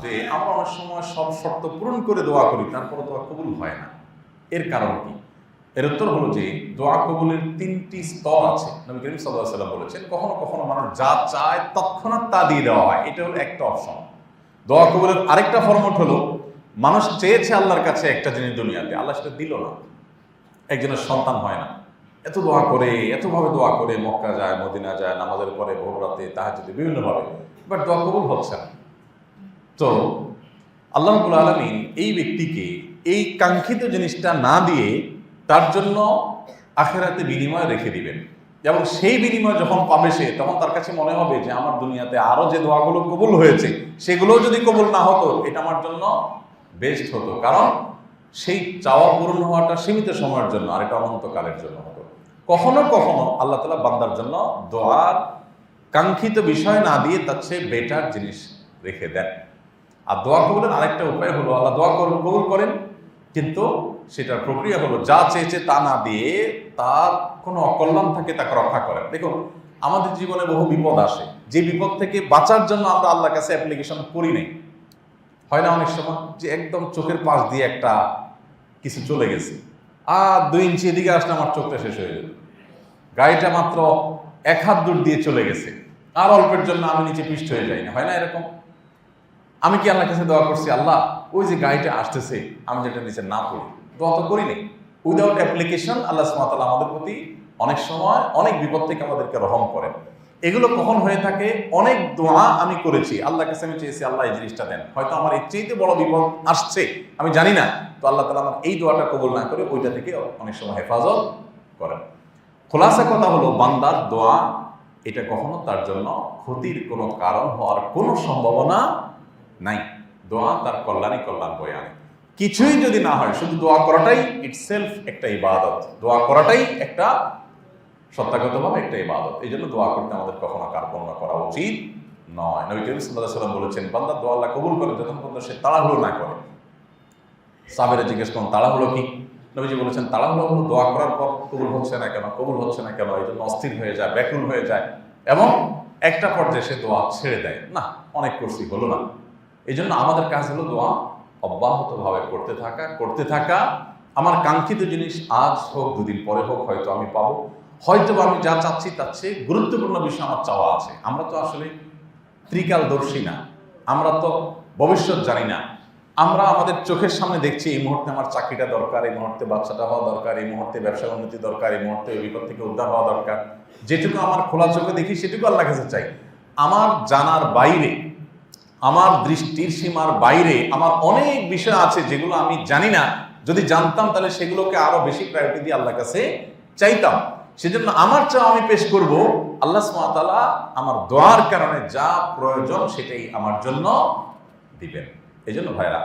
যে আমরা অনেক সময় সব শর্ত পূরণ করে দোয়া করি, তারপরে দোয়া কবুল হয় না। এর কারণ কি? এর উত্তর হলো যে দোয়া কবুলের 3টি স্তর আছে। নবী করিম সাল্লাল্লাহু আলাইহি ওয়াসাল্লাম বলেছেন, কখনো কখনো মানুষ যা চায় তৎক্ষণাৎ তা দিয়ে দেওয়া হয়। এটা হলো একটা অপশন। দোয়া কবুলের আরেকটা ফরম্যাট হলো, মানুষ চেয়েছে আল্লাহর কাছে একটা জিনিস দুনিয়াতে, আল্লাহ সেটা দিল না। একজনের সন্তান হয় না, এত দোয়া করে, এতভাবে দোয়া করে, মক্কা যায়, মদিনা যায়, নামাজের পরে ভোর রাতে তাহাজ্জুদে বিভিন্নভাবে, বাট দোয়া কবুল হচ্ছে না। তো আল্লাহ রাব্বুল আলামিন এই ব্যক্তিকে এই কাঙ্ক্ষিত জিনিসটা না দিয়ে তার জন্য আখিরাতে বিনিময় রেখে দিবেন, এবং সেই বিনিময় যখন পাবে সে, তখন তার কাছে মনে হবে যে আমার দুনিয়াতে আরো যে দোয়াগুলো কবুল হয়েছে সেগুলো যদি কবুল না হতো, এটা আমার জন্য বেস্ট হতো। কারণ সেই চাওয়া পূরণ হওয়াটা সীমিত সময়ের জন্য, আর এটা অনন্তকালের জন্য হতো। কখনো কখনো আল্লাহ তাআলা বান্দার জন্য দোয়ার কাঙ্ক্ষিত বিষয় না দিয়ে তার চেয়ে বেটার জিনিস রেখে দেন। আর দোয়া কবুলের আরেকটা উপায় হলো, আল্লাহ দোয়া কবুল করেন, কিন্তু সেটার প্রক্রিয়া হলো যা চেয়েছে তা না দিয়ে তার কোনো অকল্যাণ থাকে তাকে রক্ষা করেন। দেখুন, আমাদের জীবনে বহু বিপদ আসে, যে বিপদ থেকে বাঁচার জন্য আমরা আল্লাহর কাছে অ্যাপ্লিকেশন করি নাই। হয় না অনেক সময় যে একদম চোখের পাশ দিয়ে একটা কিছু চলে গেছে, আর 2 ইঞ্চি এদিকে আসলে আমার চোখটা শেষ হয়ে যাবে, গাড়িটা মাত্র 1 হাত দূর দিয়ে চলে গেছে, আর অল্পের জন্য আমি নিচে পিষ্ট হয়ে যাই না, হয় না এরকম? আমি কি আল্লাহর কাছে দোয়া করছি, আল্লাহ ওই যে গাড়িটা আসতেছে আমি যেটা নিচে না পড়ি? দোয়া তো করি নাই। উইদাউট অ্যাপ্লিকেশন আল্লাহ সুবহানাহু ওয়া তাআলা আমাদের প্রতি অনেক সময় অনেক বিপদ থেকে আমাদেরকে রহম করেন। এগুলো কখন হয়ে থাকে? অনেক দোয়া আমি করেছি, আল্লাহর কাছে আমি চেয়েছি আল্লাহ এই জিনিসটা দেন, হয়তো আমার এর চাইতে বড় বিপদ আসছে, আমি জানি না, তো আল্লাহ তাআলা আমার এই দোয়াটা কবুল না করে ওইটা থেকে অনেক সময় হেফাজত করেন। খোলাসা কথা হলো, বান্দার দোয়া এটা কখনো তার জন্য ক্ষতির কোনো কারণ হওয়ার কোনো সম্ভাবনা নাই। দোয়া তার কল্যাণই কল্যাণ বয়ে আনে। কিছুই যদি না হয়, শুধু দোয়া করাটাই ইটসেলফ একটা ইবাদত। দোয়া করাটাই একটা সত্যাগতভাবে একটা ইবাদত। এই জন্য দোয়া করতে আমাদের কখনো কার্পণ্য করা উচিত নয়। নবী করিম সাল্লাল্লাহু আলাইহি ওয়াসাল্লাম বলেছেন, বান্দা দোয়া আল্লাহ কবুল করে যতক্ষণ পর্যন্ত সে তাড়াহুড়ো না করে। সাহাবীরা জিজ্ঞেস করেন, তাড়াহুড়ো কি? নবীজি বলেছেন, তাড়াহুড়ো হলো দোয়া করার পর কবুল হচ্ছে না কেন, কবুল হচ্ছে না কেন, এই জন্য অস্থির হয়ে যায়, ব্যাকুল হয়ে যায়, এবং একটা পর্যায়ে সে দোয়া ছেড়ে দেয়, না অনেক করছি হলো না। এই জন্য আমাদের কাজ হলো দোয়া অব্যাহতভাবে করতে থাকা। আমার কাঙ্ক্ষিত জিনিস আজ হোক, 2 দিন পরে হোক, হয়তো আমি পাবো, হয়তো আমি যা চাচ্ছি তার চেয়ে গুরুত্বপূর্ণ বিষয় আমার চাওয়া আছে। আমরা তো আসলে ত্রিকালদর্শী না, আমরা তো ভবিষ্যৎ জানি না। আমরা আমাদের চোখের সামনে দেখছি এই মুহূর্তে আমার চাকরিটা দরকার, এই মুহূর্তে বাচ্চাটা হওয়া দরকার, এই মুহূর্তে ব্যবসার উন্নতি দরকার, এই মুহূর্তে ওই বিপদ থেকে উদ্ধার হওয়া দরকার। যেটুকু আমার খোলা চোখে দেখি সেটুকু আল্লাহর কাছে চাই। আমার জানার বাইরে, আমার দৃষ্টির সীমার বাইরে আমার অনেক বিষয় আছে যেগুলো আমি জানি না। যদি জানতাম তাহলে সেগুলোকে আরো বেশি প্রায়োরিটি দিয়ে আল্লাহর কাছে চাইতাম। সেজন্য আমার চাওয়া আমি পেশ করব, আল্লাহ সুবহানাহু ওয়া তাআলা আমার দোয়ার কারণে যা প্রয়োজন সেটাই আমার জন্য দিবেন। এই জন্য ভাইরা,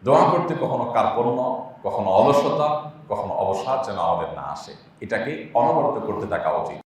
দোয়া করতে কখনো কার্পণ্য, কখনো অলসতা, কখনো অবসাদ যেন আমাদের না আসে। এটাকে অনবরত করতে থাকা উচিত।